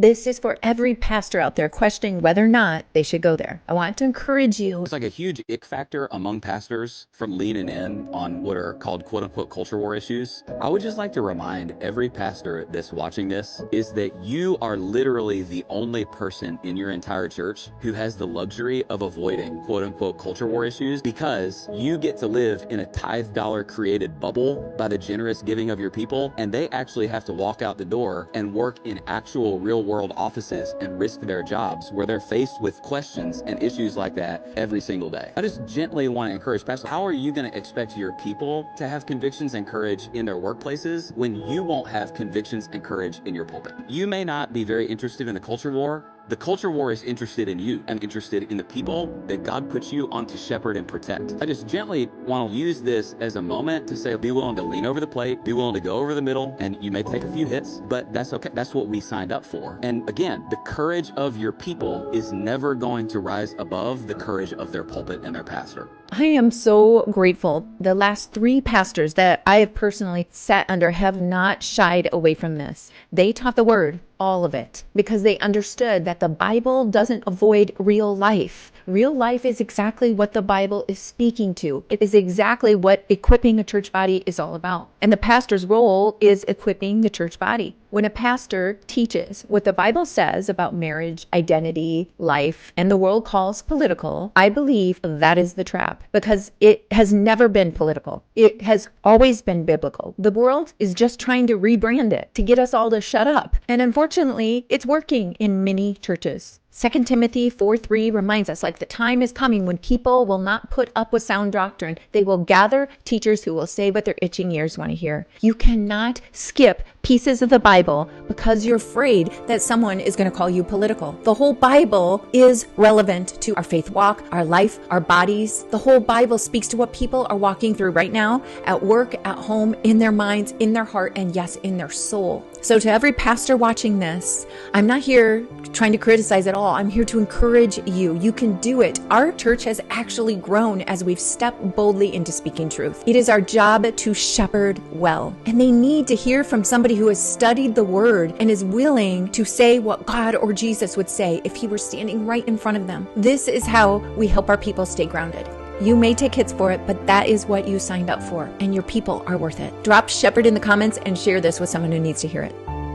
This is for every pastor out there questioning whether or not they should go there. I want to encourage you. It's like a huge ick factor among pastors from leaning in on what are called quote unquote culture war issues. I would just like to remind every pastor that's watching this is that you are literally the only person in your entire church who has the luxury of avoiding quote unquote culture war issues, because you get to live in a tithe dollar created bubble by the generous giving of your people, and they actually have to walk out the door and work in actual real world offices and risk their jobs where they're faced with questions and issues like that every single day. I just gently want to encourage pastors, how are you going to expect your people to have convictions and courage in their workplaces when you won't have convictions and courage in your pulpit? You may not be very interested in the culture war. The culture war is interested in you and interested in the people that God puts you on to shepherd and protect. I just gently want to use this as a moment to say, be willing to lean over the plate, be willing to go over the middle, and you may take a few hits, but that's okay. That's what we signed up for. And again, the courage of your people is never going to rise above the courage of their pulpit and their pastor. I am so grateful. The last 3 pastors that I have personally sat under have not shied away from this. They taught the word, all of it, because they understood that the Bible doesn't avoid real life. Real life is exactly what the Bible is speaking to. It is exactly what equipping a church body is all about. And the pastor's role is equipping the church body. When a pastor teaches what the Bible says about marriage, identity, life, and the world calls political, I believe that is the trap, because it has never been political. It has always been biblical. The world is just trying to rebrand it to get us all to shut up. And unfortunately, it's working in many churches. 2 Timothy 4:3 reminds us, like, the time is coming when people will not put up with sound doctrine. They will gather teachers who will say what their itching ears want to hear. You cannot skip pieces of the Bible because you're afraid that someone is going to call you political. The whole Bible is relevant to our faith walk, our life, our bodies. The whole Bible speaks to what people are walking through right now, at work, at home, in their minds, in their heart, and yes, in their soul. So to every pastor watching this, I'm not here trying to criticize at all. I'm here to encourage you. You can do it. Our church has actually grown as we've stepped boldly into speaking truth. It is our job to shepherd well. And they need to hear from somebody who has studied the word and is willing to say what God or Jesus would say if he were standing right in front of them. This is how we help our people stay grounded. You may take hits for it, but that is what you signed up for, and your people are worth it. Drop shepherd in the comments and share this with someone who needs to hear it.